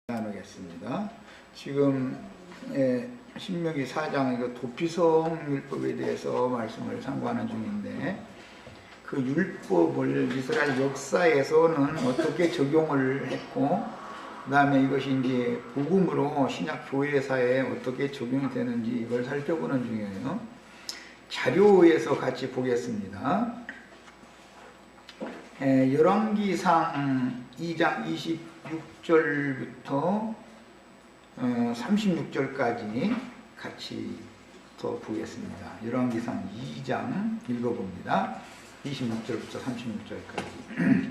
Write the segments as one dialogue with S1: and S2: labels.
S1: 나누겠습니다. 지금 신명기 4장 도피성 율법에 대해서 말씀을 상고하는 중인데, 그 율법을 이스라엘 역사에서는 어떻게 적용을 했고, 그 다음에 이것이 이제 복음으로 신약 교회사에 어떻게 적용이 되는지 이걸 살펴보는 중이에요. 자료에서 같이 보겠습니다. 열왕기상 2장 26절부터 36절까지 같이 더 보겠습니다. 열왕기상 2장 읽어봅니다. 26절부터 36절까지.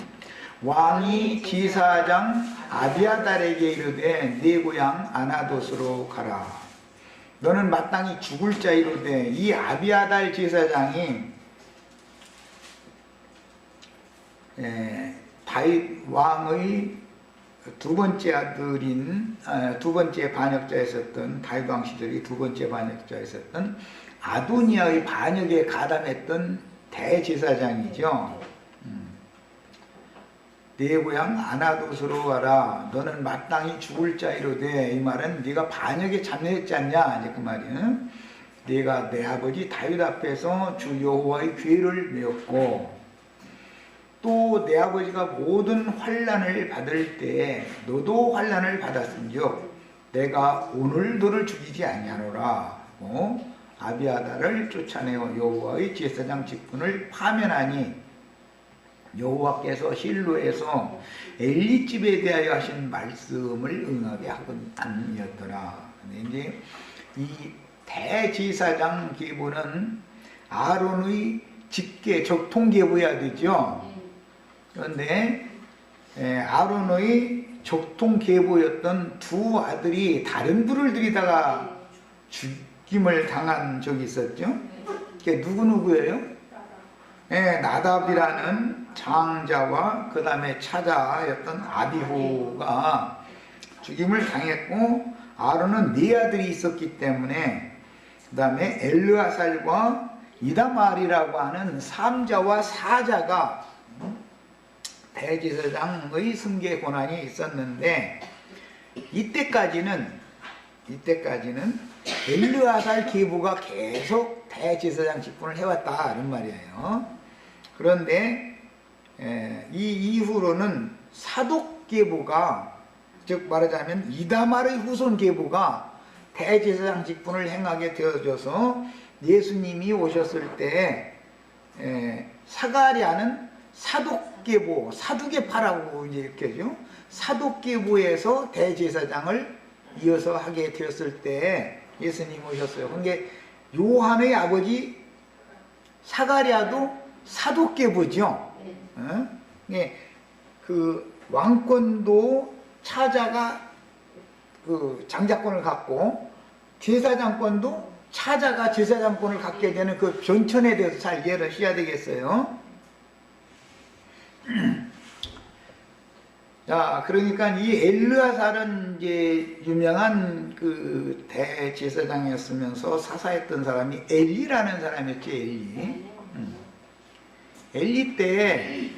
S1: 왕이 지사장 아비아달에게 이르되 네 고향 아나돗으로 가라. 너는 마땅히 죽을 자이로되 이 아비아달 제사장이 다윗 왕의 두 번째 아들인 두 번째 반역자였었던 다윗 왕 시절이 두 번째 반역자였었던 아도니아의 반역에 가담했던 대제사장이죠. 네 고향 아나돗으로 가라. 너는 마땅히 죽을 자이로되, 이 말은 네가 반역에 참여했지 않냐, 이제 그 말이에요. 네가 내 아버지 다윗 앞에서 주 여호와의 괴를 메었고, 또 내 아버지가 모든 환난을 받을 때 너도 환난을 받았은즉 내가 오늘 너를 죽이지 아니하노라. 아비아달을 쫓아내어 여호와의 제사장 직분을 파면하니 여호와께서 실로에서 엘리 집에 대하여 하신 말씀을 응하게 하였더라. 근데 이제 이 대제사장 계보는 아론의 직계 적통 계보여야 되죠. 그런데 아론의 적통 계보였던 두 아들이 다른 불을 들이다가 죽임을 당한 적이 있었죠. 그게 누구예요? 나답이라는 장자와 그 다음에 차자였던 아비후가 죽임을 당했고, 아론은 네 아들이 있었기 때문에 그 다음에 엘르아살과 이다말이라고 하는 3자와 4자가 대제사장의 승계 권한이 있었는데, 이때까지는 엘르아살 계보가 계속 대제사장 직분을 해왔다, 이런 말이에요. 그런데 이 이후로는 사독 계보가, 즉 말하자면 이다말의 후손 계보가 대제사장 직분을 행하게 되어져서 예수님이 오셨을 때 사가랴는 사독계보, 사두개파라고 이렇게죠. 사독계보에서 대제사장을 이어서 하게 되었을 때 예수님이 오셨어요. 그게 요한의 아버지 사가랴도 사독계보죠. 그 왕권도 차자가 그 장자권을 갖고, 제사장권도 차자가 제사장권을 갖게 되는 그 변천에 대해서 잘 이해를 해야 되겠어요. 자, 그러니까 이 엘르아살은 이제 유명한 그 대제사장이었으면서 사사했던 사람이 엘리라는 사람이었지, 엘리. 엘리 때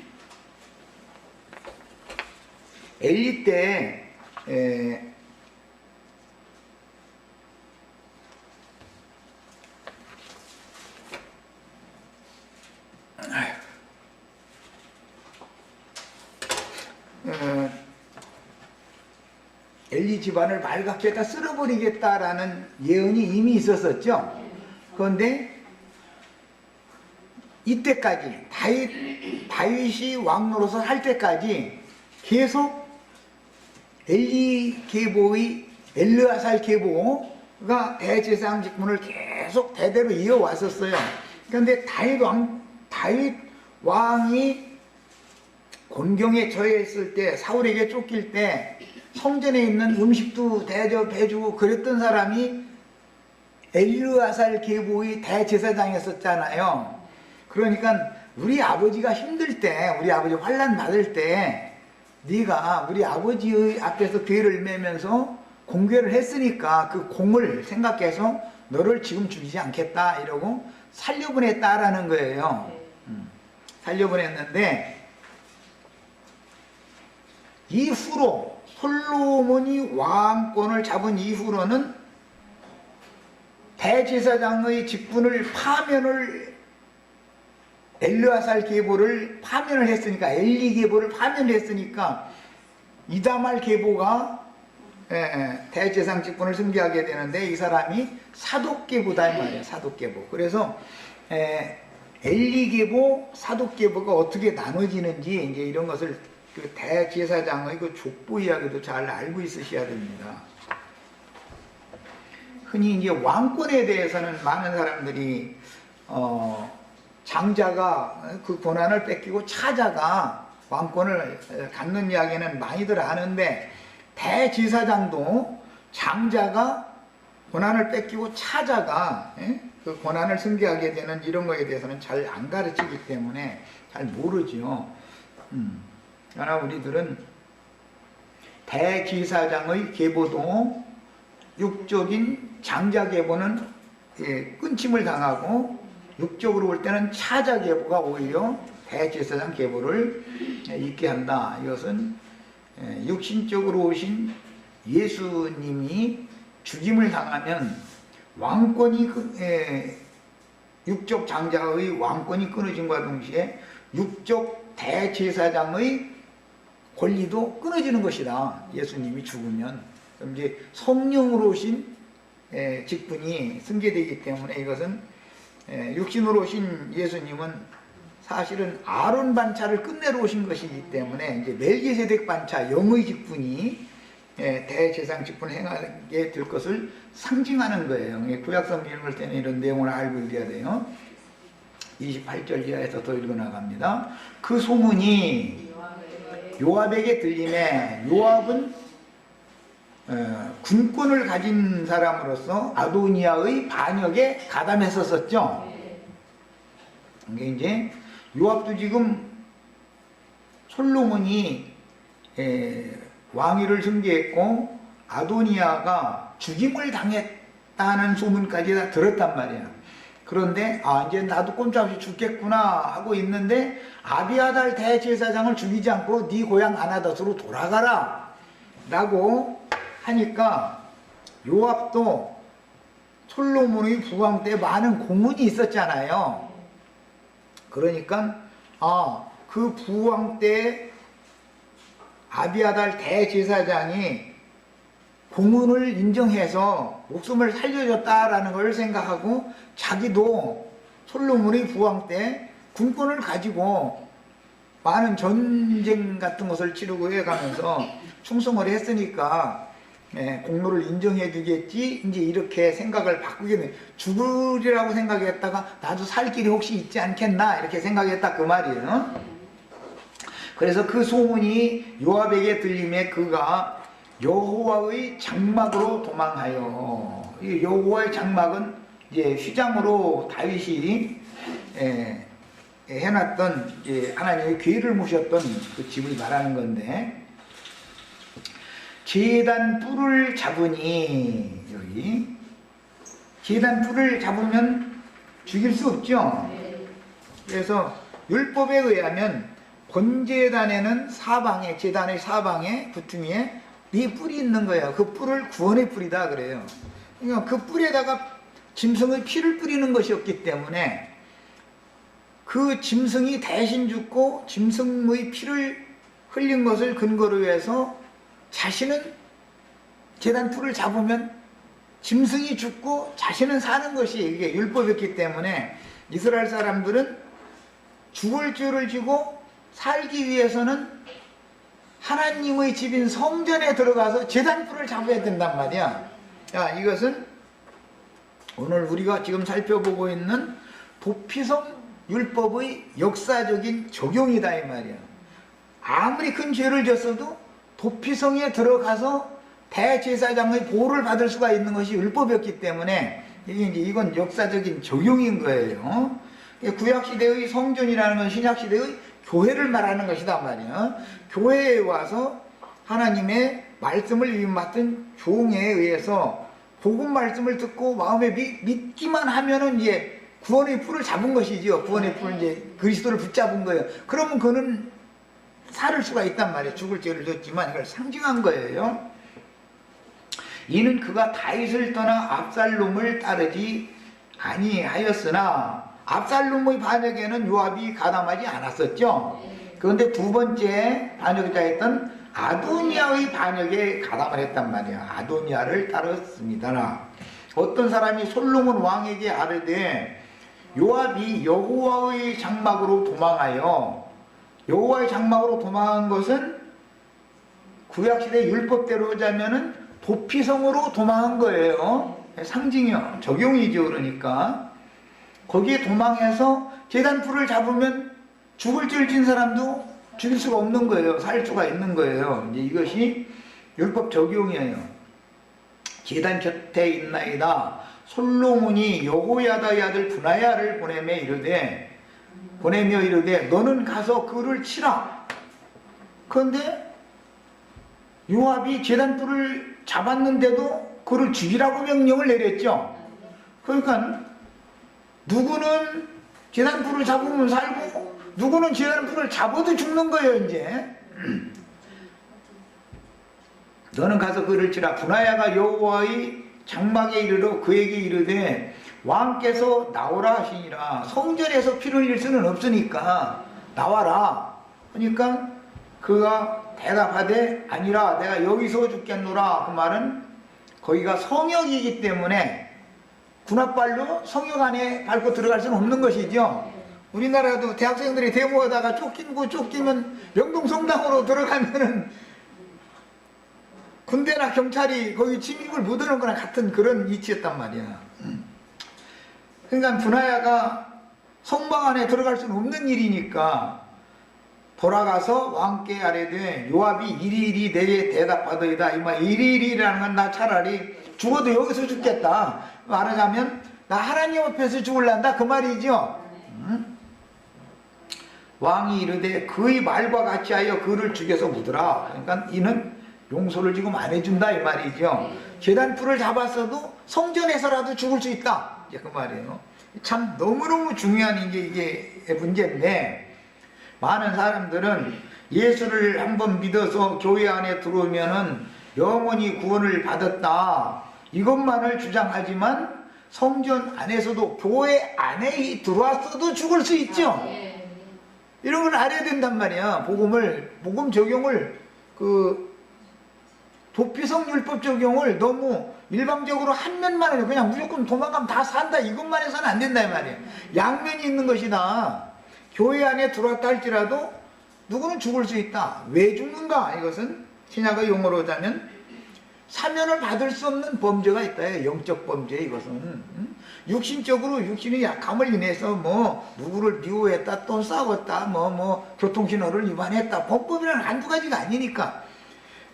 S1: 엘리 집안을 말갛게 다 쓸어버리겠다라는 예언이 이미 있었었죠. 그런데 이때까지 다윗이 왕노릇을 할 때까지 계속 엘리 계보의 엘르아살 계보가 대제사장 직분을 계속 대대로 이어왔었어요. 그런데 다윗 왕이 곤경에 처했을 때, 사울에게 쫓길 때 성전에 있는 음식도 대접해주고 그랬던 사람이 엘르아살 계보의 대제사장이었었잖아요. 그러니까 우리 아버지가 힘들 때, 우리 아버지 환난 받을 때 네가 우리 아버지의 앞에서 괴를 매면서 공궤를 했으니까 그 공을 생각해서 너를 지금 죽이지 않겠다 이러고 살려보냈다라는 거예요. 살려보냈는데 이후로 솔로몬이 왕권을 잡은 이후로는 대제사장의 직분을 엘르아살 계보를 파면을 했으니까, 엘리 계보를 파면을 했으니까 이다말 계보가 대제사장 직분을 승계하게 되는데, 이 사람이 사독 계보다 이 말이에요. 사독 계보. 그래서 엘리 계보, 사독 계보가 어떻게 나눠지는지 이제 이런 것을 그 대제사장의 그 족보 이야기도 잘 알고 있으셔야 됩니다. 흔히 이제 왕권에 대해서는 많은 사람들이 장자가 그 권한을 뺏기고 차자가 왕권을 갖는 이야기는 많이들 아는데, 대제사장도 장자가 권한을 뺏기고 차자가 그 권한을 승계하게 되는 이런 거에 대해서는 잘 안 가르치기 때문에 잘 모르죠. 그러나 우리들은 대제사장의 계보도 육적인 장자 계보는 끊침을 당하고, 육적으로 올 때는 차자 계보가 오히려 대제사장 계보를 있게 한다. 이것은 육신적으로 오신 예수님이 죽임을 당하면 왕권이 육적 장자의 왕권이 끊어짐과 동시에 육적 대제사장의 권리도 끊어지는 것이다. 예수님이 죽으면. 그럼 이제 성령으로 오신 직분이 승계되기 때문에, 이것은 육신으로 오신 예수님은 사실은 아론 반차를 끝내러 오신 것이기 때문에 이제 멜기세덱 반차 영의 직분이 대제사장 직분을 행하게 될 것을 상징하는 거예요. 구약성경 읽을 때는 이런 내용을 알고 읽어야 돼요. 28절 이하에서 더 읽어 나갑니다. 그 소문이 요압에게 들림에, 요압은 군권을 가진 사람으로서 아도니아의 반역에 가담했었죠. 이게 이제 요압도 지금 솔로몬이 왕위를 승계했고 아도니아가 죽임을 당했다는 소문까지 다 들었단 말이야. 그런데 이제 나도 꼼짝없이 죽겠구나 하고 있는데, 아비아달 대제사장을 죽이지 않고 네 고향 아나닷으로 돌아가라 라고 하니까, 요압도 솔로몬의 부왕 때 많은 고문이 있었잖아요. 그러니까 그 부왕 때 아비아달 대제사장이 고문을 인정해서 목숨을 살려줬다라는 걸 생각하고, 자기도 솔로몬의 부왕 때 군권을 가지고 많은 전쟁 같은 것을 치르고 해가면서 충성을 했으니까 공로를 인정해 주겠지, 이제 이렇게 생각을 바꾸게 돼. 죽으리라고 생각했다가 나도 살 길이 혹시 있지 않겠나 이렇게 생각했다 그 말이에요. 그래서 그 소문이 요압에게 들림에 그가 여호와의 장막으로 도망하여, 이 여호와의 장막은 이제 휘장으로 다윗이 해놨던 하나님의 괴를 모셨던 그 집을 말하는 건데, 제단 뿔을 잡으니, 여기 제단 뿔을 잡으면 죽일 수 없죠. 그래서 율법에 의하면 번제단에는 사방에, 제단의 사방에 구퉁이에 네 뿔이 있는 거예요. 그 뿔을 구원의 뿔이다 그래요. 그러니까 그 뿔에다가 짐승의 피를 뿌리는 것이었기 때문에, 그 짐승이 대신 죽고 짐승의 피를 흘린 것을 근거로 해서 자신은 제단 뿔을 잡으면 짐승이 죽고 자신은 사는 것이 이게 율법이었기 때문에, 이스라엘 사람들은 죽을 죄를 지고 살기 위해서는 하나님의 집인 성전에 들어가서 제단 뿔을 잡아야 된단 말이야. 이것은 오늘 우리가 지금 살펴보고 있는 도피성 율법의 역사적인 적용이다 이 말이야. 아무리 큰 죄를 졌어도 도피성에 들어가서 대제사장의 보호를 받을 수가 있는 것이 율법이었기 때문에, 이건 역사적인 적용인 거예요. 구약시대의 성전이라는 건 신약시대의 교회를 말하는 것이다 말이야. 교회에 와서 하나님의 말씀을 위임받은 종에 의해서 복음 말씀을 듣고 마음에 믿기만 하면은 이제 구원의 뿔을 잡은 것이죠. 구원의 뿔을 이제 그리스도를 붙잡은 거예요. 그러면 그는 살을 수가 있단 말이에요. 죽을 죄를 졌지만 이걸 상징한 거예요. 이는 그가 다윗을 떠나 압살롬을 따르지 아니하였으나, 압살롬의 반역에는 요압이 가담하지 않았었죠. 그런데 두 번째 반역자였던 아도니아의 반역에 가담을 했단 말이에요. 아도니아를 따랐습니다. 어떤 사람이 솔로몬 왕에게 아뢰되 요압이 여호와의 장막으로 도망하여, 여호와의 장막으로 도망한 것은 구약시대 율법대로 하자면은 도피성으로 도망한 거예요. 상징이요, 적용이죠. 그러니까 거기에 도망해서 제단불을 잡으면 죽을 죄를 진 사람도 죽일 수가 없는 거예요. 살 수가 있는 거예요. 이제 이것이 율법 적용이에요. 제단 곁에 있나이다. 솔로몬이 여호야다의 아들 분하야를 보내며 이르되 너는 가서 그를 치라. 그런데 요압이 제단불을 잡았는데도 그를 죽이라고 명령을 내렸죠. 그러니까 누구는 제단불을 잡으면 살고 누구는 제단불을 잡아도 죽는 거예요. 이제 너는 가서 그를 치라. 분하야가 여호와의 장막에 이르러 그에게 이르되 왕께서 나오라 하시니라. 성전에서 피를 흘릴 수는 없으니까 나와라. 그러니까 그가 대답하되 아니라 내가 여기서 죽겠노라. 그 말은 거기가 성역이기 때문에 군합발로 성역 안에 밟고 들어갈 수는 없는 것이죠. 우리나라도 대학생들이 데모하다가 쫓기면 명동성당으로 들어가면은 군대나 경찰이 거기 침입을 못하는 거나 같은 그런 위치였단 말이야. 그러니까 분하야가 성막 안에 들어갈 수는 없는 일이니까 돌아가서 왕께 아뢰되 요압이 이리이리 내게 대답하더이다. 이 말 이리이리라는 건 나 차라리 죽어도 여기서 죽겠다. 말하자면 나 하나님 앞에서 죽을란다 그 말이죠. 왕이 이르되 그의 말과 같이 하여 그를 죽여서 묻으라. 그러니까 이는 용서를 지금 안 해준다 이 말이죠. 제단불을 잡았어도 성전에서라도 죽을 수 있다 이제 그 말이에요. 참 너무너무 중요한 이게 문제인데, 많은 사람들은 예수를 한번 믿어서 교회 안에 들어오면은 영원히 구원을 받았다 이것만을 주장하지만 성전 안에서도 교회 안에 들어왔어도 죽을 수 있죠. 이런 걸 알아야 된단 말이야. 복음 적용을 도피성 율법 적용을 너무 일방적으로 한 면만 해요. 그냥 무조건 도망가면 다 산다 이것만 해서는 안 된다 이 말이에요. 양면이 있는 것이다. 교회 안에 들어왔다 할지라도 누구는 죽을 수 있다. 왜 죽는가? 이것은 신약의 용어로 하자면 사면을 받을 수 없는 범죄가 있다. 영적 범죄. 이것은 육신적으로 육신의 약함을 인해서 뭐 누구를 미워했다, 또 싸웠다, 뭐 교통신호를 위반했다. 범법이란 한두 가지가 아니니까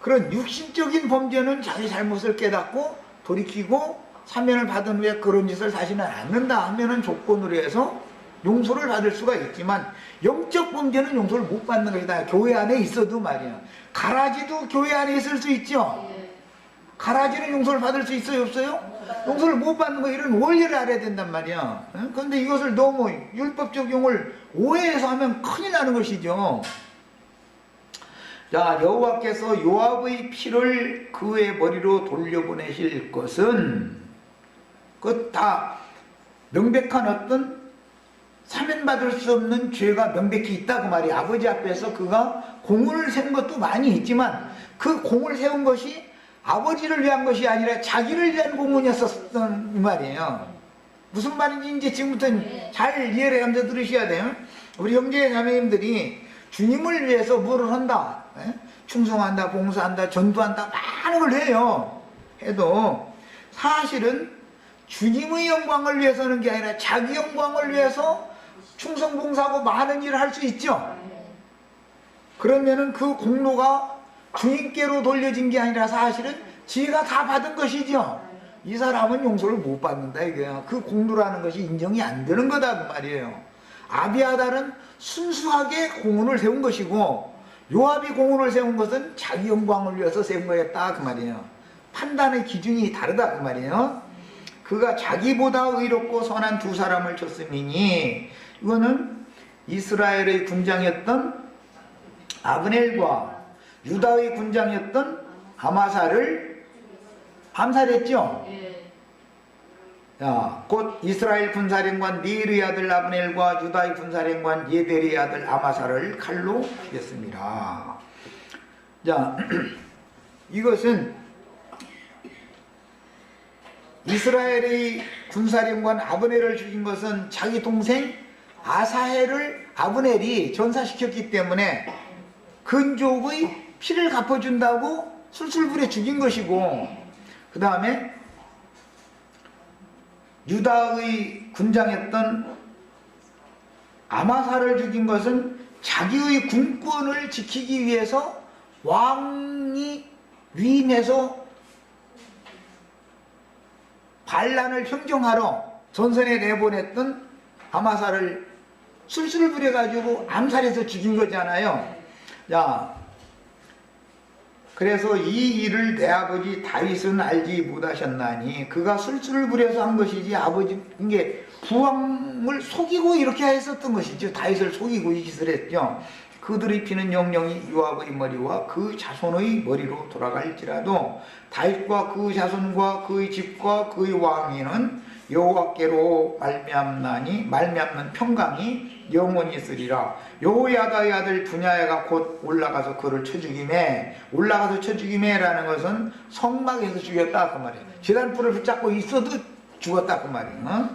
S1: 그런 육신적인 범죄는 자기 잘못을 깨닫고 돌이키고 사면을 받은 후에 그런 짓을 다시는 않는다 하면은 조건으로 해서 용서를 받을 수가 있지만, 영적 범죄는 용서를 못 받는 것이다. 교회 안에 있어도 말이야. 가라지도 교회 안에 있을 수 있죠. 가라지는 용서를 받을 수 있어요, 없어요? 용서를 못 받는 거, 이런 원리를 알아야 된단 말이야. 그런데 이것을 너무 율법 적용을 오해해서 하면 큰일 나는 것이죠. 자, 여호와께서 요압의 피를 그의 머리로 돌려보내실 것은 그 다 명백한 어떤 사면받을 수 없는 죄가 명백히 있다고 말이야. 아버지 앞에서 그가 공을 세운 것도 많이 있지만 그 공을 세운 것이 아버지를 위한 것이 아니라 자기를 위한 공문이었었던 말이에요. 무슨 말인지 이제 지금부터 잘 이해를 하면서 들으셔야 돼요. 우리 형제 자매님들이 주님을 위해서 뭐를 한다, 충성한다, 봉사한다, 전도한다, 많은 걸 해요. 해도 사실은 주님의 영광을 위해서 하는 게 아니라 자기 영광을 위해서 충성 봉사하고 많은 일을 할 수 있죠. 그러면은 그 공로가 주님께로 돌려진 게 아니라 사실은 지가 다 받은 것이죠. 이 사람은 용서를 못 받는다 이거야. 그 공로라는 것이 인정이 안 되는 거다 그 말이에요. 아비아달은 순수하게 공훈을 세운 것이고, 요압이 공훈을 세운 것은 자기 영광을 위해서 세운 거였다 그 말이에요. 판단의 기준이 다르다 그 말이에요. 그가 자기보다 의롭고 선한 두 사람을 쳤음이니, 이거는 이스라엘의 군장이었던 아브넬과 유다의 군장이었던 아마사를 암살했죠. 자, 곧 이스라엘 군사령관 네르의 아들 아브넬과 유다의 군사령관 예델의 아들 아마사를 칼로 죽였습니다. 자, 이것은 이스라엘의 군사령관 아브넬을 죽인 것은 자기 동생 아사헬을 아브넬이 전사시켰기 때문에 근족의 피를 갚아준다고 술술불에 죽인 것이고, 그 다음에 유다의 군장이었던 아마사를 죽인 것은 자기의 군권을 지키기 위해서 왕이 위임해서 반란을 평정하러 전선에 내보냈던 아마사를 술술을 부려가지고 암살해서 죽인 거잖아요. 자, 그래서 이 일을 내 아버지 다윗은 알지 못하셨나니, 그가 술술을 부려서 한 것이지 아버지 이게 부왕을 속이고 이렇게 했었던 것이죠. 다윗을 속이고 이 짓을 했죠. 그들의 피는 영영이 요압의 머리와 그 자손의 머리로 돌아갈지라도 다윗과 그 자손과 그의 집과 그의 왕위는 여호와께로 말미암는 평강이 영원히 있으리라. 여호야다의 아들 분야야가 곧 올라가서 그를 쳐 죽이매, 올라가서 쳐 죽이매라는 것은 성막에서 죽였다 그 말이에요. 제단불을 붙잡고 있어도 죽었다 그 말이에요.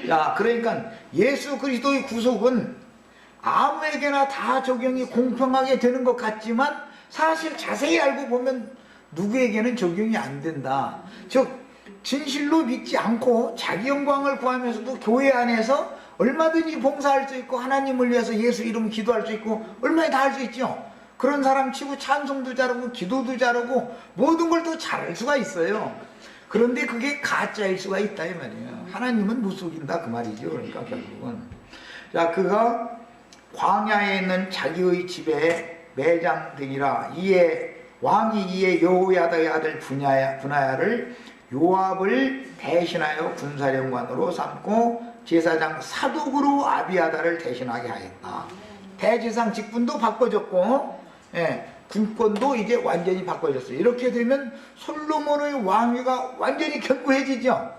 S1: 자, 그러니까 예수 그리스도의 구속은 아무에게나 다 적용이 공평하게 되는 것 같지만 사실 자세히 알고 보면 누구에게는 적용이 안 된다. 즉 진실로 믿지 않고 자기 영광을 구하면서도 교회 안에서 얼마든지 봉사할 수 있고 하나님을 위해서 예수 이름 기도할 수 있고 얼마나 다 할 수 있죠. 그런 사람 치고 찬송도 잘하고 기도도 잘하고 모든 걸 또 잘할 수가 있어요. 그런데 그게 가짜일 수가 있다 이 말이에요. 하나님은 못 속인다 그 말이죠. 그러니까 결국은 자, 그가 광야에 있는 자기의 집에 매장되니라. 왕이 이에 여호야다의 아들 분하야를 요압을 대신하여 군사령관으로 삼고 제사장 사독으로 아비아다를 대신하게 하였다. 대제사장 직분도 바꿔줬고, 군권도 이제 완전히 바꿔줬어요. 이렇게 되면 솔로몬의 왕위가 완전히 견고해지죠.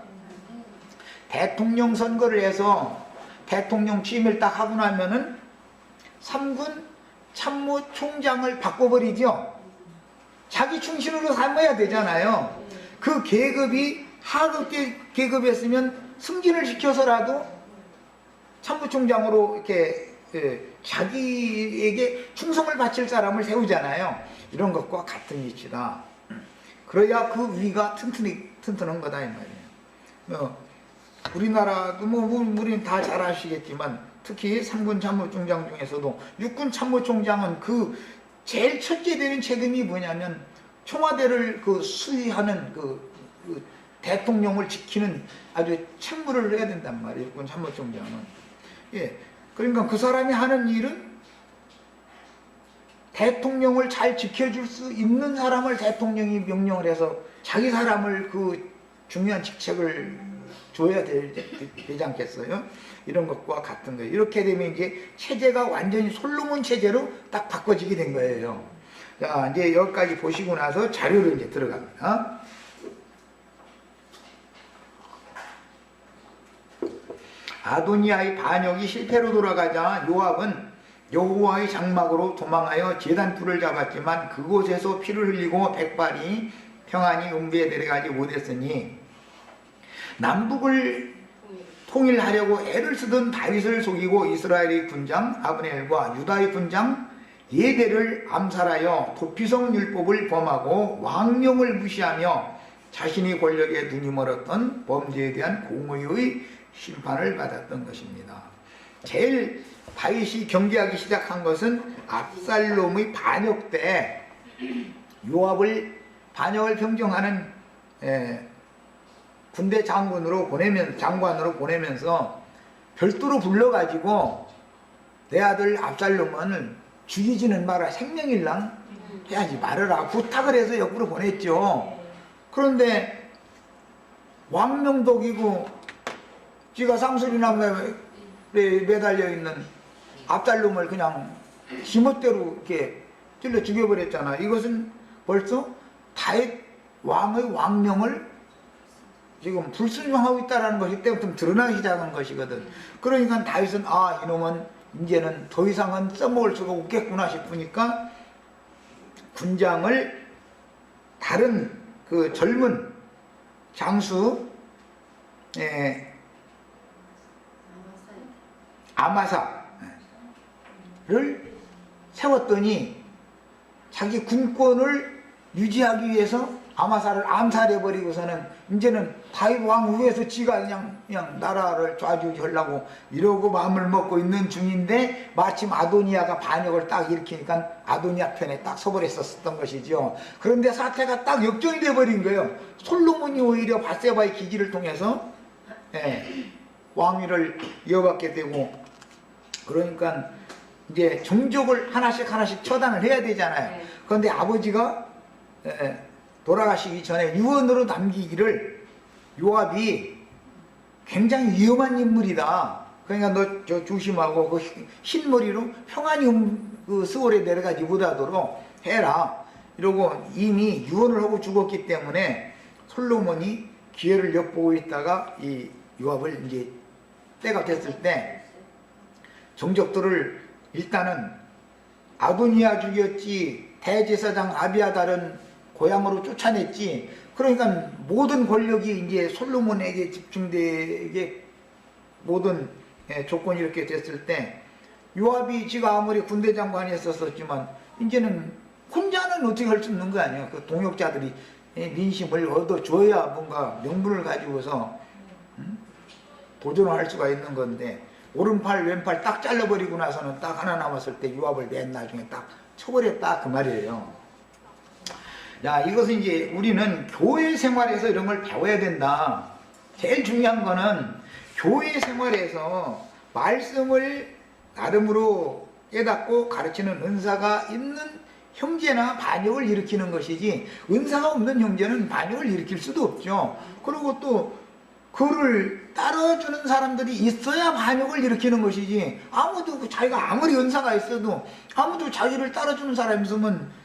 S1: 대통령 선거를 해서 대통령 취임을 딱 하고 나면은 3군 참모총장을 바꿔버리죠. 자기 충신으로 삼아야 되잖아요. 그 계급이 하급 계급이었으면 승진을 시켜서라도 참모총장으로 이렇게 자기에게 충성을 바칠 사람을 세우잖아요. 이런 것과 같은 이치다. 그래야 그 위가 튼튼한 거다 이 말이에요. 우리나라도 우리는 다 잘 아시겠지만 특히 3군 참모총장 중에서도 6군 참모총장은 그 제일 첫째 되는 책임이 뭐냐면 청와대를 수의하는 그 대통령을 지키는 아주 책무를 해야 된단 말이에요. 6군 참모총장은. 그러니까 그 사람이 하는 일은 대통령을 잘 지켜줄 수 있는 사람을 대통령이 명령을 해서 자기 사람을 그 중요한 직책을 줘야 되지 않겠어요? 이런 것과 같은 거예요. 이렇게 되면 이제 체제가 완전히 솔로몬 체제로 딱 바꿔지게 된 거예요. 자, 이제 여기까지 보시고 나서 자료로 이제 들어갑니다. 아도니아의 반역이 실패로 돌아가자 요압은 여호와의 장막으로 도망하여 제단불을 잡았지만 그곳에서 피를 흘리고 백발이 평안히 음부에 내려가지 못했으니 남북을 통일하려고 애를 쓰던 다윗을 속이고 이스라엘의 군장 아브넬과 유다의 군장 예델을 암살하여 도피성 율법을 범하고 왕령을 무시하며 자신이 권력에 눈이 멀었던 범죄에 대한 공의의 심판을 받았던 것입니다. 제일 다윗이 경계하기 시작한 것은 압살롬의 반역 때 요압을 반역을 평정하는 군대 장관으로 보내면서 별도로 불러가지고 내 아들 압살롬은 죽이지는 마라, 생명일랑 해야지 말아라 부탁을 해서 옆으로 보냈죠. 그런데 왕명독이고 지가 상수리나무에 매달려 있는 압살롬을 그냥 지멋대로 이렇게 찔러 죽여버렸잖아. 이것은 벌써 다윗 왕의 왕명을 지금 불순종하고 있다는 것이 때부터 드러나기 시작한 것이거든. 그러니까 다윗은 아, 이놈은 이제는 더 이상은 써먹을 수가 없겠구나 싶으니까 군장을 다른 그 젊은 장수 아마사를 세웠더니 자기 군권을 유지하기 위해서 아마사를 암살해버리고서는 이제는 다윗 왕 위에서 지가 그냥 나라를 좌지우지하려고 이러고 마음을 먹고 있는 중인데 마침 아도니아가 반역을 딱 일으키니까 아도니아 편에 딱 서버렸었던 것이죠. 그런데 사태가 딱 역전이 돼버린 거예요. 솔로몬이 오히려 밧세바의 기지를 통해서 왕위를 이어받게 되고, 그러니까 이제 종족을 하나씩 처단을 해야 되잖아요. 그런데 아버지가 돌아가시기 전에 유언으로 남기기를 요압이 굉장히 위험한 인물이다. 그러니까 너 저 조심하고 그 흰머리로 평안히 그 스월에 내려가지 못하도록 해라. 이러고 이미 유언을 하고 죽었기 때문에 솔로몬이 기회를 엿보고 있다가 이 요압을 이제 때가 됐을 때 종족들을 일단은 아도니아 죽였지, 대제사장 아비아달은 고향으로 쫓아냈지. 그러니까 모든 권력이 이제 솔로몬에게 집중되게 모든 조건이 이렇게 됐을 때 요압이 지가 아무리 군대 장관이 했었지만 이제는 혼자는 어떻게 할 수 있는 거 아니야. 그 동역자들이 민심을 얻어줘야 뭔가 명분을 가지고서 도전을 할 수가 있는 건데, 오른팔 왼팔 딱 잘라버리고 나서는 딱 하나 남았을 때 요압을 맨 나중에 딱 쳐버렸다 그 말이에요. 자, 이것은 이제 우리는 교회 생활에서 이런 걸 배워야 된다. 제일 중요한 거는 교회 생활에서 말씀을 나름으로 깨닫고 가르치는 은사가 있는 형제나 반역을 일으키는 것이지, 은사가 없는 형제는 반역을 일으킬 수도 없죠. 그리고 또 그를 따라주는 사람들이 있어야 반역을 일으키는 것이지, 아무도 자기가 아무리 은사가 있어도 아무도 자기를 따라주는 사람이 있으면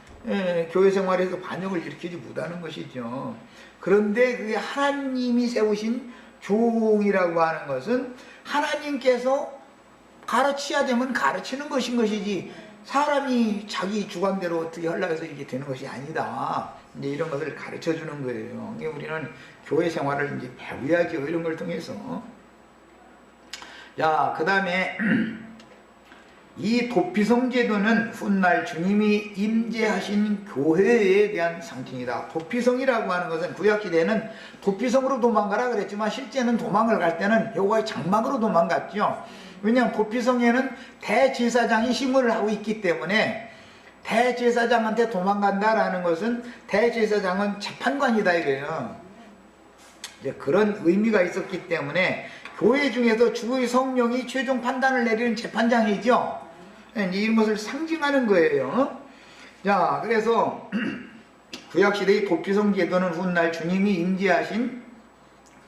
S1: 교회 생활에서 반역을 일으키지 못하는 것이죠. 그런데 그게 하나님이 세우신 종이라고 하는 것은 하나님께서 가르쳐야 되면 가르치는 것인 것이지, 사람이 자기 주관대로 어떻게 하려고 해서 이게 되는 것이 아니다. 이제 이런 것을 가르쳐 주는 거예요. 우리는 교회 생활을 이제 배워야죠. 이런 걸 통해서. 자, 그 다음에 이 도피성 제도는 훗날 주님이 임재하신 교회에 대한 상징이다. 도피성이라고 하는 것은 구약시대에는 도피성으로 도망가라 그랬지만 실제는 도망을 갈 때는 여호와의 장막으로 도망갔죠. 왜냐하면 도피성에는 대제사장이 힘을 하고 있기 때문에 대제사장한테 도망간다라는 것은 대제사장은 재판관이다 이거예요. 이제 그런 의미가 있었기 때문에 교회 중에서 주의 성령이 최종 판단을 내리는 재판장이죠. 이런 것을 상징하는 거예요. 자, 그래서 구약시대의 도피성 제도는 훗날 주님이 임재하신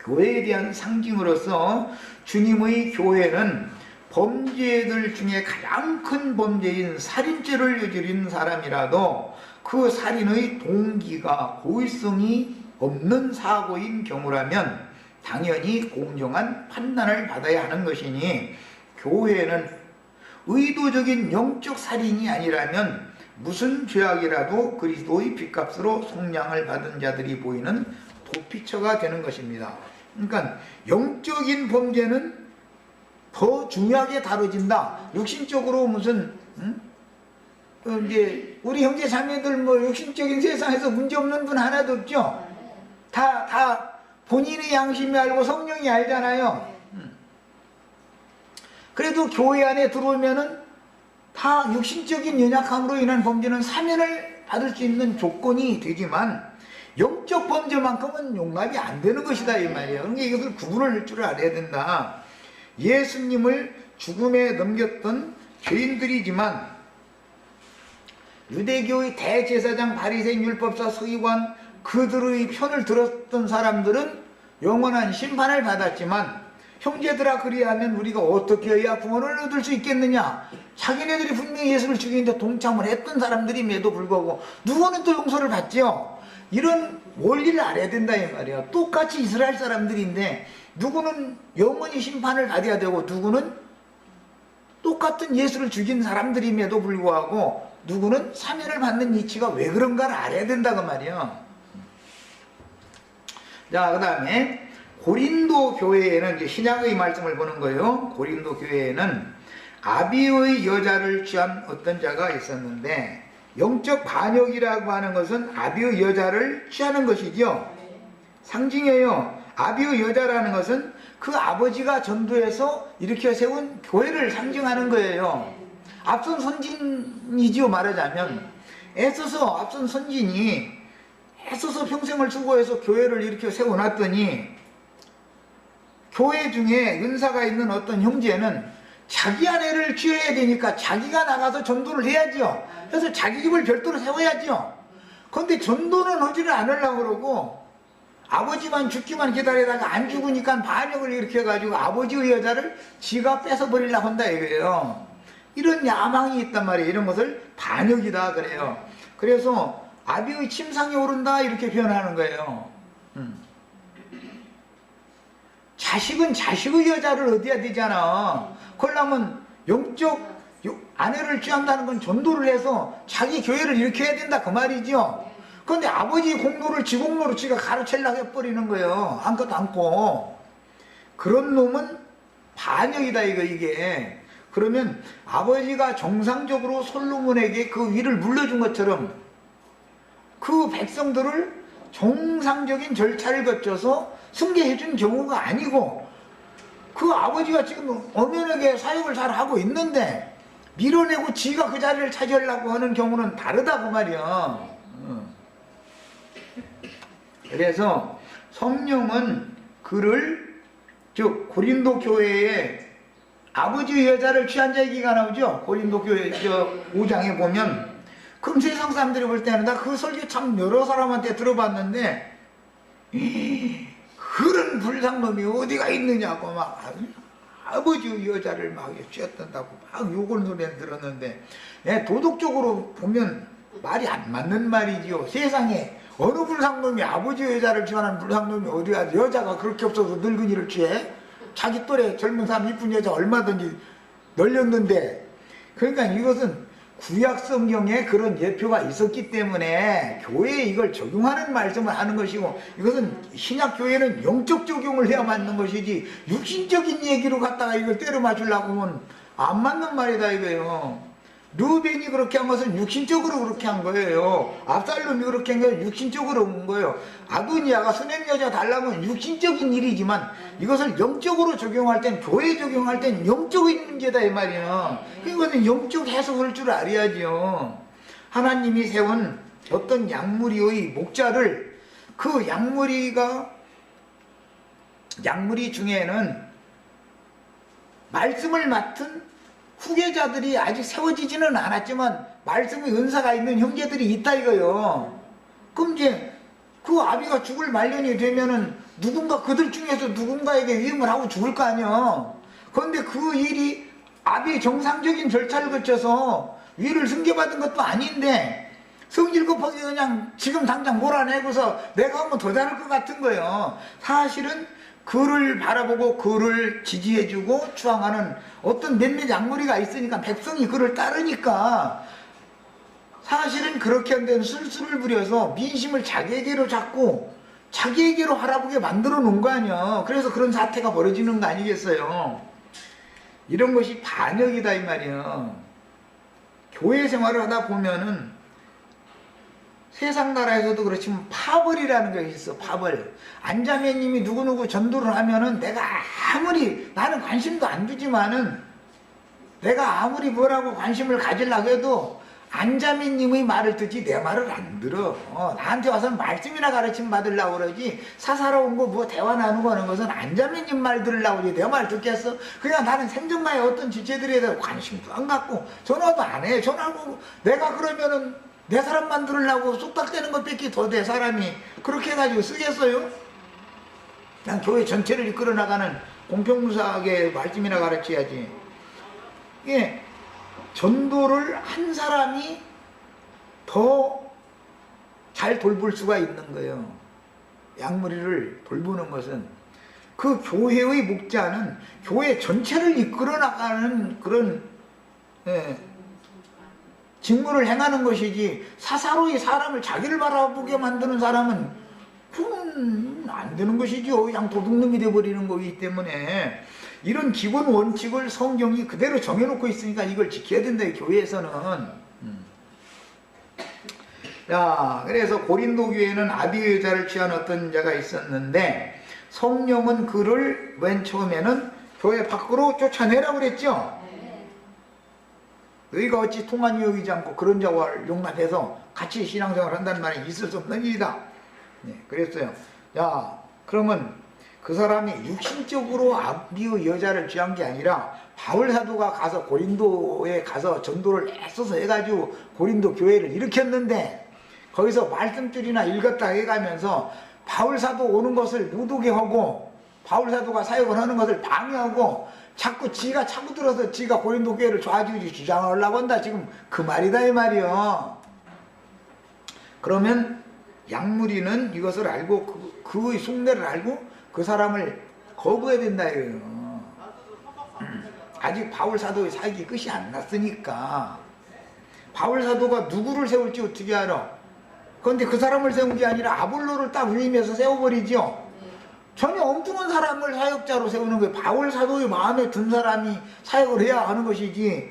S1: 교회에 대한 상징으로서 주님의 교회는 범죄들 중에 가장 큰 범죄인 살인죄를 저지른 사람이라도 그 살인의 동기가 고의성이 없는 사고인 경우라면 당연히 공정한 판단을 받아야 하는 것이니, 교회는 의도적인 영적 살인이 아니라면 무슨 죄악이라도 그리스도의 핏값으로 속량을 받은 자들이 보이는 도피처가 되는 것입니다. 그러니까 영적인 범죄는 더 중요하게 다뤄진다. 육신적으로 무슨 이제 우리 형제 자매들 뭐 육신적인 세상에서 문제 없는 분 하나도 없죠. 다 본인의 양심이 알고 성령이 알잖아요. 그래도 교회 안에 들어오면은 다 육신적인 연약함으로 인한 범죄는 사면을 받을 수 있는 조건이 되지만 영적 범죄만큼은 용납이 안 되는 것이다 이 말이에요. 그러니까 이것을 구분을 할 줄 알아야 된다. 예수님을 죽음에 넘겼던 죄인들이지만 유대교의 대제사장, 바리새인, 율법사, 서기관 그들의 편을 들었던 사람들은 영원한 심판을 받았지만 형제들아 그리하면 우리가 어떻게 해야 구원을 얻을 수 있겠느냐. 자기네들이 분명히 예수를 죽이는데 동참을 했던 사람들임에도 불구하고 누구는 또 용서를 받지요. 이런 원리를 알아야 된다 이 말이야. 똑같이 이스라엘 사람들인데 누구는 영원히 심판을 받아야 되고 누구는 똑같은 예수를 죽인 사람들임에도 불구하고 누구는 사면을 받는 이치가 왜 그런가를 알아야 된다 그 말이야. 자, 그 다음에 고린도 교회에는 이제 신약의 말씀을 보는 거예요. 고린도 교회에는 아비의 여자를 취한 어떤 자가 있었는데, 영적 반역이라고 하는 것은 아비의 여자를 취하는 것이죠. 상징이에요. 아비의 여자라는 것은 그 아버지가 전도해서 일으켜 세운 교회를 상징하는 거예요. 앞선 선진이지요. 말하자면 애써서 앞선 선진이 애써서 평생을 수고해서 교회를 일으켜 세워놨더니 교회 중에 은사가 있는 어떤 형제는 자기 아내를 취해야 되니까 자기가 나가서 전도를 해야지요. 그래서 자기 집을 별도로 세워야지요. 그런데 전도는 하지를 않으려고 그러고 아버지만 죽기만 기다리다가 안 죽으니까 반역을 일으켜가지고 아버지의 여자를 지가 뺏어버리려고 한다 이거예요. 이런 야망이 있단 말이에요. 이런 것을 반역이다 그래요. 그래서 아비의 침상에 오른다 이렇게 표현하는 거예요. 자식은 자식의 여자를 얻어야 되잖아. 그러려면 영적 아내를 취한다는 건 전도를 해서 자기 교회를 일으켜야 된다 그 말이죠. 그런데 아버지 공로를 지 공로로 지가 가르치려고 해버리는 거예요. 아무것도 않고. 그런 놈은 반역이다 이게. 그러면 아버지가 정상적으로 솔로몬에게 그 위를 물려준 것처럼 그 백성들을 정상적인 절차를 거쳐서 승계해 준 경우가 아니고, 그 아버지가 지금 엄연하게 사역을 잘 하고 있는데 밀어내고 지가 그 자리를 차지하려고 하는 경우는 다르다고 말이야. 그래서 성령은 그를, 즉 고린도 교회에 아버지의 여자를 취한 자 얘기가 나오죠. 고린도 교회 5장에 보면. 그럼 세상 사람들이 볼 때는 나 그 설교 참 여러 사람한테 들어봤는데 그런 불상놈이 어디가 있느냐고 막 아버지의 여자를 막 취했다고 막 욕을 노래 들었는데, 도덕적으로 보면 말이 안 맞는 말이지요. 세상에 어느 불상놈이 아버지의 여자를 취하는 불상놈이 어디가, 여자가 그렇게 없어서 늙은이를 취해? 자기 또래 젊은 사람 이쁜 여자 얼마든지 널렸는데. 그러니까 이것은 구약 성경에 그런 예표가 있었기 때문에 교회에 이걸 적용하는 말씀을 하는 것이고, 이것은 신약 교회는 영적 적용을 해야 맞는 것이지 육신적인 얘기로 갖다가 이걸 때려 맞추려고 하면 안 맞는 말이다 이거예요. 르벤이 그렇게 한 것은 육신적으로 그렇게 한 거예요. 압살롬이 그렇게 한 것은 육신적으로 온 거예요. 아도니아가 수냄 여자 달라면 육신적인 일이지만 이것을 영적으로 적용할 땐, 교회에 적용할 땐 영적인 문제다 이 말이야. 이것은 영적 해석할 줄 알아야지요. 하나님이 세운 어떤 양무리의 목자를, 그 양무리 중에는 말씀을 맡은 후계자들이 아직 세워지지는 않았지만 말씀의 은사가 있는 형제들이 있다 이거요. 그럼 이제 그 아비가 죽을 말년이 되면은 누군가 그들 중에서 누군가에게 위임을 하고 죽을 거 아니야. 그런데 그 일이 아비의 정상적인 절차를 거쳐서 위를 승계받은 것도 아닌데 성질 급하게 그냥 지금 당장 몰아내고서 내가 하면 더 잘할 것 같은 거예요. 사실은 그를 바라보고 그를 지지해주고 추앙하는 어떤 몇몇 양무리가 있으니까 백성이 그를 따르니까 사실은 그렇게 한 데는 술수를 부려서 민심을 자기에게로 잡고 자기에게로 하라고 만들어 놓은 거 아니야. 그래서 그런 사태가 벌어지는 거 아니겠어요. 이런 것이 반역이다 이 말이야. 교회 생활을 하다 보면은 세상 나라에서도 그렇지만 파벌이라는 것이 있어. 파벌. 안자매님이 누구누구 전도를 하면은 내가 아무리, 나는 관심도 안 두지만은 내가 아무리 뭐라고 관심을 가지려고 해도 안자매님의 말을 듣지 내 말을 안 들어. 나한테 와서는 말씀이나 가르침 받으려고 그러지, 사사로 온 거 뭐 대화 나누고 하는 것은 안자매님 말 들으려고 그러지 내 말 듣겠어? 그냥 나는 생전마의 어떤 지체들에 대해서 관심도 안 갖고 전화도 안 해. 전화하고 내가 그러면은 내 사람 만들으려고 쏙닥대는 것 뺏기 더 돼. 사람이 그렇게 해가지고 쓰겠어요? 그냥 교회 전체를 이끌어 나가는 공평무사하게 말씀이나 가르쳐야지. 이게 전도를 한 사람이 더 잘 돌볼 수가 있는 거예요. 양무리를 돌보는 것은 그 교회의 목자는 교회 전체를 이끌어 나가는 그런 직무를 행하는 것이지, 사사로이 사람을 자기를 바라보게 만드는 사람은 그건 안 되는 것이죠. 그냥 도둑놈이 되어버리는 거기 때문에 이런 기본 원칙을 성경이 그대로 정해놓고 있으니까 이걸 지켜야 된다, 교회에서는. 자, 그래서 고린도 교회는 아비의 여자를 취한 어떤 자가 있었는데 성령은 그를 맨 처음에는 교회 밖으로 쫓아내라고 그랬죠. 너희가 어찌 통한 여기지 않고 그런 자와 용납해서 같이 신앙생활을 한다는 말이 있을 수 없는 일이다. 네, 그랬어요. 자, 그러면 그 사람이 육신적으로 아비의 여자를 취한 게 아니라 바울 사도가 가서 고린도에 가서 전도를 애써서 해가지고 고린도 교회를 일으켰는데, 거기서 말씀줄이나 읽었다 해가면서 바울 사도 오는 것을 못 오게 하고 바울 사도가 사역을 하는 것을 방해하고 자꾸 지가 차고 들어서 지가 고린도 교회를 좌지우지 주장하려고 한다, 지금 그 말이다 이 말이요. 그러면 양무리는 이것을 알고 그의 속내를 알고 그 사람을 거부해야 된다 이거예요. 아직 바울 사도의 사역이 끝이 안 났으니까. 바울 사도가 누구를 세울지 어떻게 알아? 그런데 그 사람을 세운 게 아니라 아볼로를 딱 위임해서 세워버리죠. 전혀 엉뚱한 사람을 사역자로 세우는 거예요. 바울 사도의 마음에 든 사람이 사역을 해야 하는 것이지,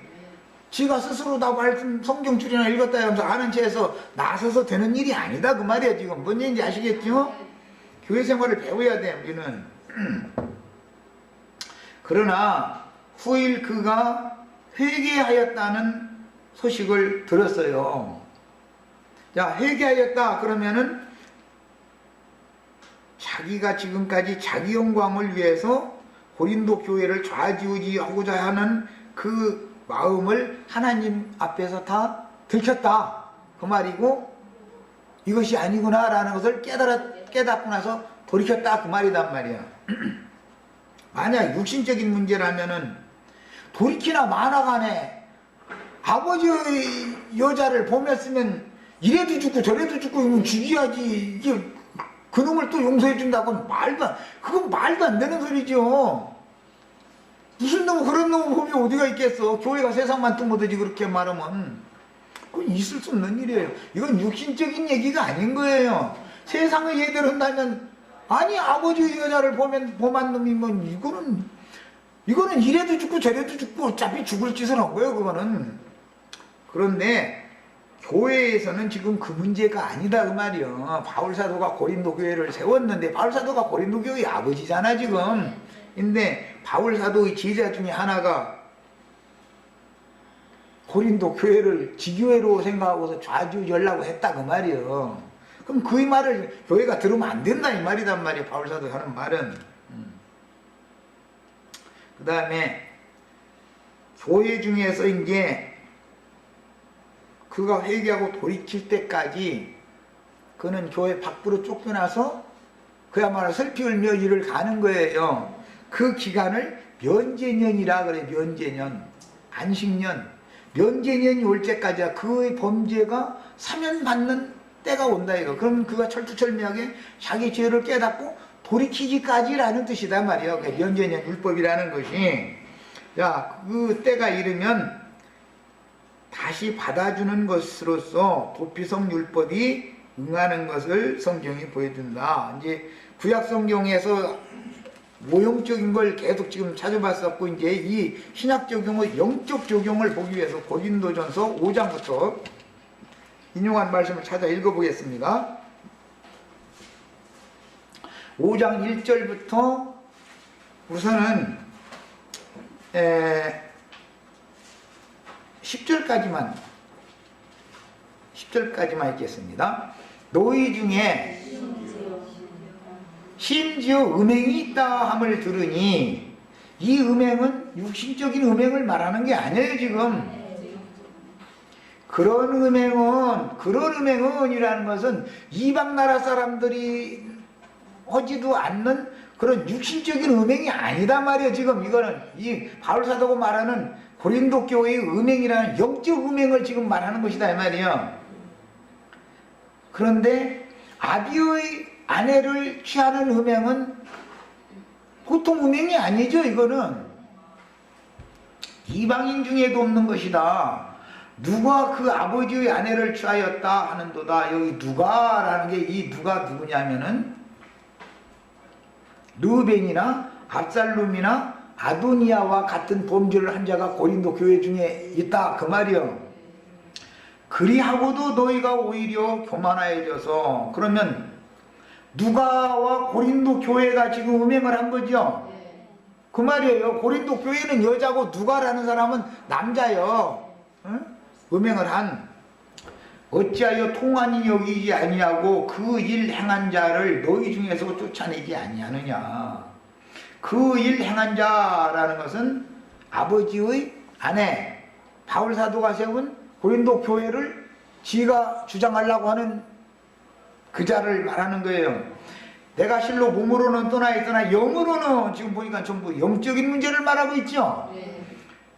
S1: 지가 스스로 다 말씀 성경줄이나 읽었다 하면서 아는 체에서 나서서 되는 일이 아니다 그 말이야. 지금 뭔 얘기인지 아시겠죠? 교회 생활을 배워야 돼 우리는. 그러나 후일 그가 회개하였다는 소식을 들었어요. 자, 회개하였다 그러면은 자기가 지금까지 자기 영광을 위해서 고린도 교회를 좌지우지하고자 하는 그 마음을 하나님 앞에서 다 들켰다 그 말이고, 이것이 아니구나 라는 것을 깨닫고 나서 돌이켰다 그 말이단 말이야. 만약 육신적인 문제라면은 돌이키나 마나간에 아버지의 여자를 보냈으면 이래도 죽고 저래도 죽고 죽여야지, 이게 그놈을 또 용서해 준다고 그건 말도 안 되는 소리죠. 무슨 놈 그런 놈 법이 어디가 있겠어. 교회가 세상만 뚱보듯이 그렇게 말하면 그건 있을 수 없는 일이에요. 이건 육신적인 얘기가 아닌 거예요. 세상의 예대로 한다면, 아니 아버지 여자를 범한 놈이면 이거는 이래도 죽고 저래도 죽고 어차피 죽을 짓을 한 거예요 그거는. 그런데 교회에서는 지금 그 문제가 아니다 그 말이요. 바울 사도가 고린도 교회를 세웠는데, 바울 사도가 고린도 교회의 아버지잖아 지금. 근데 바울 사도의 제자 중에 하나가 고린도 교회를 지교회로 생각하고서 좌지우지하려고 했다 그 말이요. 그럼 그의 말을 교회가 들으면 안 된다 이 말이단 말이에요. 바울 사도가 하는 말은. 그 다음에 교회 중에서 이제 그가 회개하고 돌이킬 때까지 그는 교회 밖으로 쫓겨나서 그야말로 슬피 울며 일을 가는 거예요. 그 기간을 면제년이라 그래. 면제년, 안식년, 면제년이 올 때까지야 그의 범죄가 사면받는 때가 온다 이거. 그럼 그가 철두철미하게 자기 죄를 깨닫고 돌이키기까지라는 뜻이다 말이에요. 면제년 율법이라는 것이. 자, 그 때가 이르면 다시 받아주는 것으로서 도피성 율법이 응하는 것을 성경이 보여준다. 이제 구약 성경에서 모형적인 걸 계속 지금 찾아봤었고, 이제 이 신약 적용의 영적 적용을 보기 위해서 고린도전서 5장부터 인용한 말씀을 찾아 읽어보겠습니다. 5장 1절부터 우선은 10절까지만 읽겠습니다. 너희 중에 심지어 음행이 있다 함을 들으니, 이 음행은 육신적인 음행을 말하는 게 아니에요 지금. 그런 음행은 이라는 것은 이방 나라 사람들이 하지도 않는 그런 육신적인 음행이 아니다 말이에요. 지금 이거는 이 바울사도가 말하는 고린도 교회의 음행이라는 영적 음행을 지금 말하는 것이다 이 말이에요. 그런데 아비의 아내를 취하는 음행은 보통 음행이 아니죠. 이거는 이방인 중에도 없는 것이다. 누가 그 아버지의 아내를 취하였다 하는도다. 여기 누가라는 게 이 누가 누구냐면은 르벤이나 압살롬이나 아도니아와 같은 범죄를 한 자가 고린도 교회 중에 있다 그 말이요. 그리하고도 너희가 오히려 교만하여져서, 그러면 누가와 고린도 교회가 지금 음행을 한 거죠. 그 말이에요. 고린도 교회는 여자고 누가라는 사람은 남자요. 응? 음행을 한. 어찌하여 통한이 여기지 아니하고 그 일 행한 자를 너희 중에서 쫓아내지 아니하느냐. 그 일 행한 자라는 것은 아버지의 아내 바울사도가 세운 고린도 교회를 지가 주장하려고 하는 그 자를 말하는 거예요. 내가 실로 몸으로는 떠나 있으나 영으로는 지금 보니까 전부 영적인 문제를 말하고 있죠.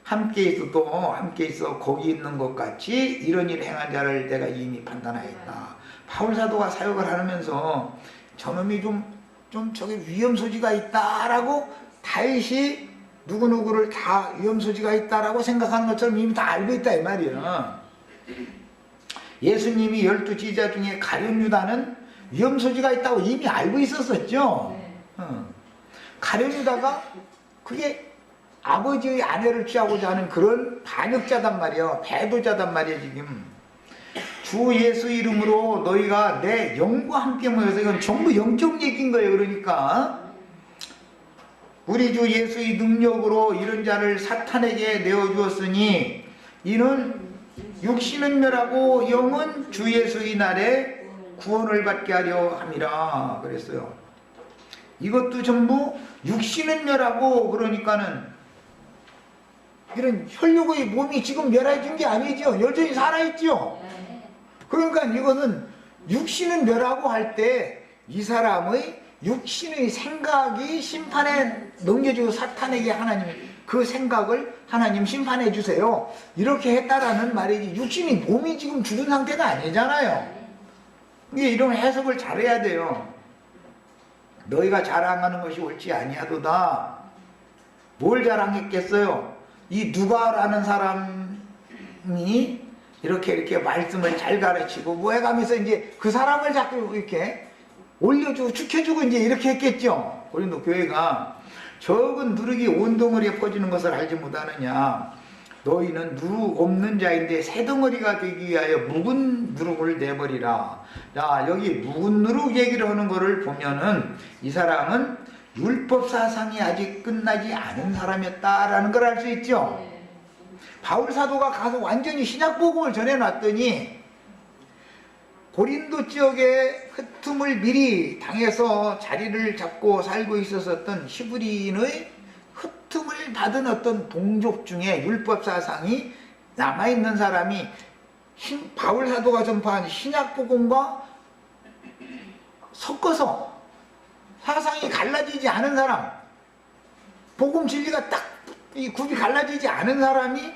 S1: 함께 있어도 함께 있어 거기 있는 것 같이 이런 일 행한 자를 내가 이미 판단하였다. 바울사도가 사역을 하면서 저놈이 좀 저기 위험 소지가 있다라고 다윗이 누구누구를 다 위험 소지가 있다라고 생각하는 것처럼 이미 다 알고 있다 이 말이에요. 예수님이 12지자 중에 가룟 유다는 위험 소지가 있다고 이미 알고 있었었죠. 가룟 유다가 그게 아버지의 아내를 취하고자 하는 그런 반역자단 말이에요. 배도자단 말이에요. 지금 주 예수 이름으로 너희가 내 영과 함께 모여서, 이건 전부 영적 얘기인 거예요. 그러니까 우리 주 예수의 능력으로 이런 자를 사탄에게 내어주었으니 이는 육신은 멸하고 영은 주 예수의 날에 구원을 받게 하려 함이라 그랬어요. 이것도 전부 육신은 멸하고, 그러니까는 이런 혈육의 몸이 지금 멸해진 게 아니죠. 여전히 살아있죠. 그러니까 이것은 육신은 멸하고 할 때 이 사람의 육신의 생각이 심판에 넘겨주고 사탄에게 하나님 그 생각을 하나님 심판해 주세요. 이렇게 했다라는 말이지, 육신이 몸이 지금 죽은 상태가 아니잖아요. 이게 이런 해석을 잘해야 돼요. 너희가 자랑하는 것이 옳지 아니하도다. 뭘 자랑했겠어요? 이 누가라는 사람이 이렇게 말씀을 잘 가르치고 뭐 해가면서 이제 그 사람을 자꾸 이렇게 올려주고 축혀주고 이제 이렇게 했겠죠. 고린도 교회가 적은 누룩이 온 덩어리에 퍼지는 것을 알지 못하느냐. 너희는 누룩 없는 자인데 새 덩어리가 되기 위하여 묵은 누룩을 내버리라. 자, 여기 묵은 누룩 얘기를 하는 거를 보면은 이 사람은 율법 사상이 아직 끝나지 않은 사람이었다라는 걸 알 수 있죠. 바울 사도가 가서 완전히 신약 복음을 전해놨더니 고린도 지역에 흩음을 미리 당해서 자리를 잡고 살고 있었던 히브리인의 흩음을 받은 어떤 동족 중에 율법 사상이 남아있는 사람이 바울 사도가 전파한 신약 복음과 섞어서 사상이 갈라지지 않은 사람, 복음 진리가 딱 이 굽이 갈라지지 않은 사람이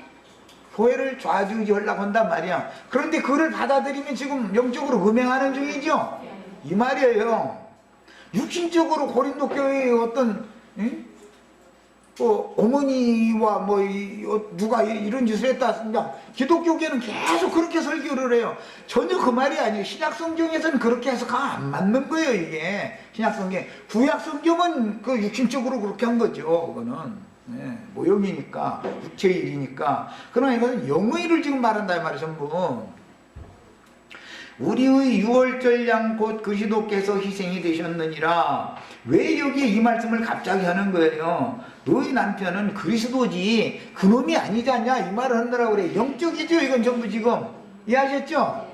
S1: 교회를 좌지우지하려고 한단 말이야. 그런데 그를 받아들이면 지금 영적으로 음행하는 중이죠. 이 말이에요. 육신적으로 고린도 교회의 어떤 어머니와 누가 이런 짓을 했다. 기독교계는 계속 그렇게 설교를 해요. 전혀 그 말이 아니에요. 신약성경에서는 그렇게 해석하면 안 맞는 거예요. 이게 신약성경, 구약성경은 그 육신적으로 그렇게 한 거죠. 그거는 모형이니까, 육체의 일이니까. 그러나 이것은 영의 일을 지금 말한다 이 말이에요. 전부 우리의 유월절 양 곧 그리스도께서 희생이 되셨느니라. 왜 여기에 이 말씀을 갑자기 하는 거예요? 너희 남편은 그리스도지 그놈이 아니지 않냐 이 말을 한다라고 그래. 영적이죠. 이건 전부 지금 이해하셨죠?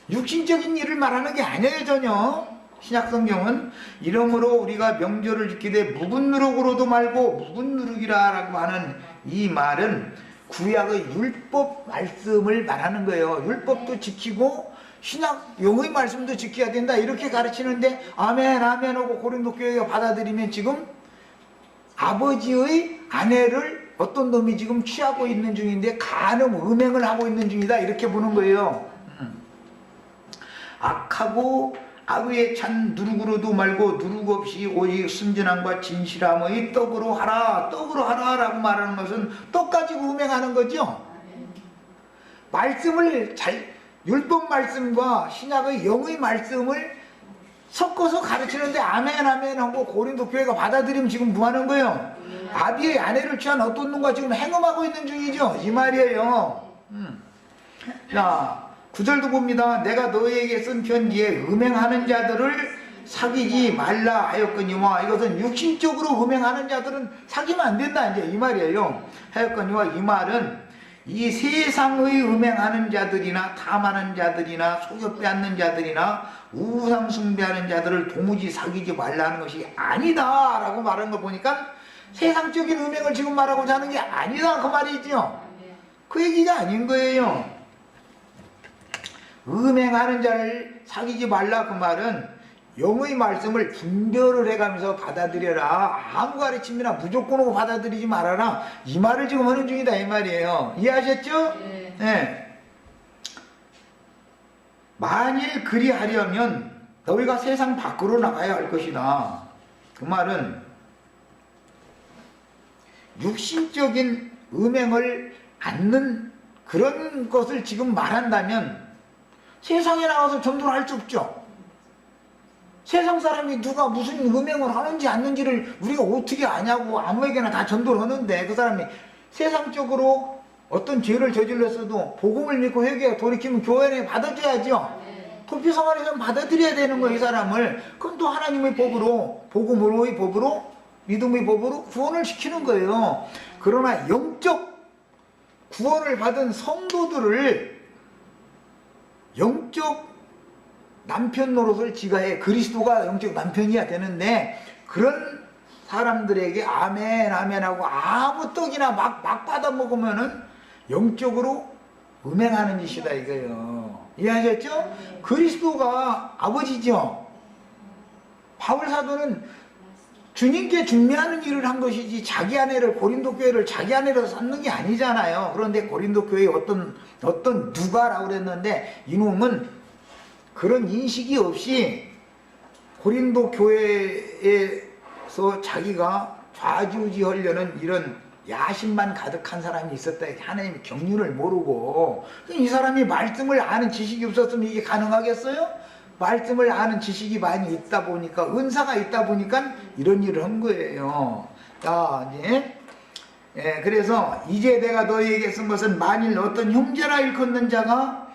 S1: 육신적인 일을 말하는 게 아니에요. 전혀. 신약성경은 이러므로 우리가 명절을 지키되 묵은 누룩으로도 말고 묵은 누룩이라 라고 하는 이 말은 구약의 율법 말씀을 말하는 거예요. 율법도 지키고 신약 영의 말씀도 지켜야 된다 이렇게 가르치는데 아멘 아멘 하고 고린도 교회가 받아들이면 지금 아버지의 아내를 어떤 놈이 지금 취하고 있는 중인데 간음 음행을 하고 있는 중이다 이렇게 보는 거예요. 악하고 악의에 찬 누룩으로도 말고 누룩 없이 오직 순전함과 진실함의 떡으로 하라 라고 말하는 것은 떡 가지고 음행하는 거죠. 말씀을 율법 말씀과 신약의 영의 말씀을 섞어서 가르치는데 아멘 아멘 하고 고린도 교회가 받아들이면 지금 뭐 하는 거예요? 아비의 아내를 취한 어떤 놈과 지금 행음하고 있는 중이죠. 이 말이에요. 자 9절도 봅니다. 내가 너희에게 쓴 편지에 음행하는 자들을 사귀지 말라 하였거니와 이것은 육신적으로 음행하는 자들은 사귀면 안 된다 이제 이 말이에요. 하였거니와 이 말은 이 세상의 음행하는 자들이나 탐하는 자들이나 속여 빼앗는 자들이나 우상 숭배하는 자들을 도무지 사귀지 말라는 것이 아니다 라고 말하는 걸 보니까 세상적인 음행을 지금 말하고자 하는 게 아니다 그 말이죠. 그 얘기가 아닌 거예요. 음행하는 자를 사귀지 말라 그 말은 영의 말씀을 분별을 해가면서 받아들여라. 아무 가르침이나 무조건으로 받아들이지 말아라. 이 말을 지금 하는 중이다 이 말이에요. 이해하셨죠? 네. 만일 그리하려면 너희가 세상 밖으로 나가야 할 것이다. 그 말은 육신적인 음행을 않는 그런 것을 지금 말한다면 세상에 나가서 전도를 할 수 없죠. 세상 사람이 누가 무슨 음행을 하는지 않는지를 우리가 어떻게 아냐고 아무에게나 다 전도를 하는데 그 사람이 세상적으로 어떤 죄를 저질렀어도 복음을 믿고 회개에 돌이키면 교회에 받아줘야죠. 도피성활에서 받아들여야 되는 거예요 이 사람을. 그럼 또 하나님의 법으로 복음으로의 법으로 믿음의 법으로 구원을 시키는 거예요. 그러나 영적 구원을 받은 성도들을 영적 남편 노릇을 지가 해. 그리스도가 영적 남편이야 되는데 그런 사람들에게 아멘 아멘 하고 아무 떡이나 막 받아 먹으면은 영적으로 음행하는 짓이다 이거예요. 이해하셨죠? 그리스도가 아버지죠. 바울 사도는 주님께 중매하는 일을 한 것이지 자기 아내를 고린도 교회를 자기 아내로 삼는 게 아니잖아요. 그런데 고린도 교회에 어떤 누가라고 그랬는데 이놈은 그런 인식이 없이 고린도 교회에서 자기가 좌지우지하려는 이런 야심만 가득한 사람이 있었다. 하나님의 경륜을 모르고 이 사람이 말씀을 아는 지식이 없었으면 이게 가능하겠어요? 말씀을 아는 지식이 많이 있다 보니까 은사가 있다 보니까 이런 일을 한 거예요. 자, 이제 그래서 이제 내가 너희에게 쓴 것은 만일 어떤 형제라 일컫는 자가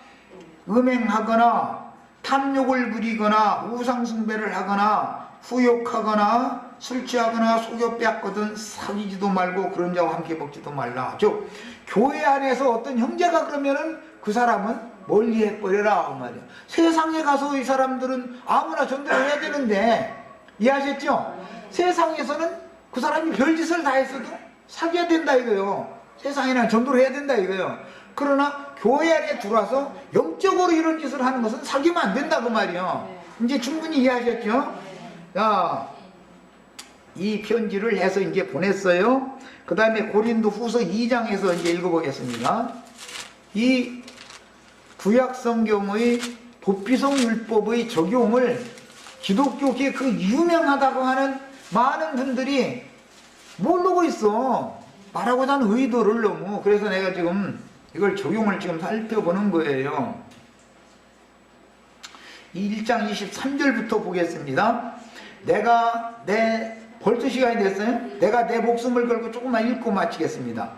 S1: 음행하거나 탐욕을 부리거나 우상숭배를 하거나 후욕하거나 술 취하거나 속여 빼앗거든 사귀지도 말고 그런 자와 함께 먹지도 말라. 즉 교회 안에서 어떤 형제가 그러면은 그 사람은 멀리 해버려라 그 말이야. 세상에 가서 이 사람들은 아무나 전도를 해야 되는데 이해하셨죠? 세상에서는 그 사람이 별짓을 다 했어도 사귀어야 된다 이거요. 세상에는 전도를 해야 된다 이거요. 그러나 교회 안에 들어와서 영적으로 이런 짓을 하는 것은 사귀면 안 된다 그 말이요. 이제 충분히 이해하셨죠? 자, 이 편지를 해서 이제 보냈어요. 그 다음에 고린도 후서 2장에서 이제 읽어보겠습니다. 이 구약 성경의 도피성 율법의 적용을 기독교계 그 유명하다고 하는 많은 분들이 모르고 있어. 말하고자 하는 의도를 너무. 그래서 내가 지금 이걸 적용을 지금 살펴보는 거예요. 1장 23절부터 보겠습니다. 벌써 시간이 됐어요? 내가 내 목숨을 걸고 조금만 읽고 마치겠습니다.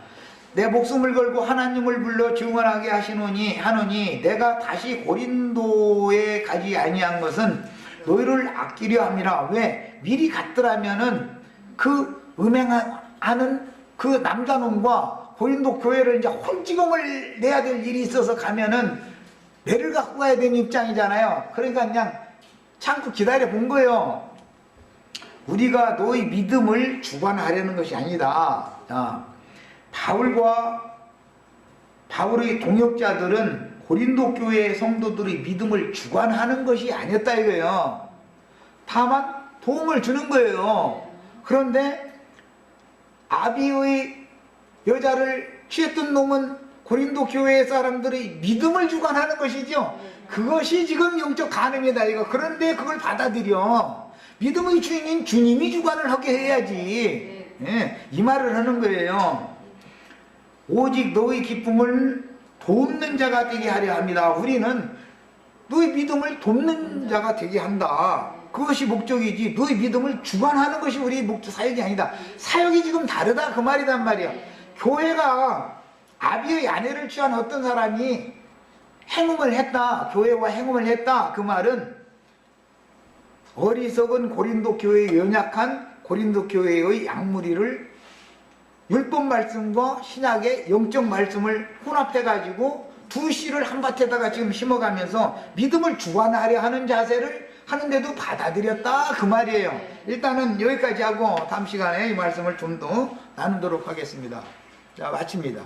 S1: 내 목숨을 걸고 하나님을 불러 증언하게 하노니 내가 다시 고린도에 가지 아니한 것은 너희를 아끼려 함이라. 왜? 미리 갔더라면은 그 음행하는 그 남자놈과 고린도 교회를 이제 홀지금을 내야 될 일이 있어서 가면은 매를 갖고 가야 되는 입장이잖아요. 그러니까 그냥 참고 기다려 본 거예요. 우리가 너희 믿음을 주관하려는 것이 아니다. 바울의 동역자들은 고린도 교회 성도들의 믿음을 주관하는 것이 아니었다 이거예요. 다만 도움을 주는 거예요. 그런데 아비의 여자를 취했던 놈은 고린도 교회 사람들의 믿음을 주관하는 것이죠. 그것이 지금 영적 간음이다 이거. 그런데 그걸 받아들여. 믿음의 주인인 주님이 주관을 하게 해야지. 예, 이 말을 하는 거예요. 오직 너의 기쁨을 돕는 자가 되게 하려 합니다. 우리는 너의 믿음을 돕는 자가 되게 한다. 그것이 목적이지 너의 믿음을 주관하는 것이 우리 목적 사역이 아니다. 사역이 지금 다르다 그 말이란 말이야. 교회가 아비의 아내를 취한 어떤 사람이 행음을 했다. 교회와 행음을 했다. 그 말은 어리석은 고린도 교회의 연약한 고린도 교회의 양무리를 율법 말씀과 신약의 영적 말씀을 혼합해 가지고 두 씨를 한 밭에다가 지금 심어가면서 믿음을 주관하려 하는 자세를 하는데도 받아들였다 그 말이에요. 일단은 여기까지 하고 다음 시간에 이 말씀을 좀 더 나누도록 하겠습니다. 자, 마칩니다.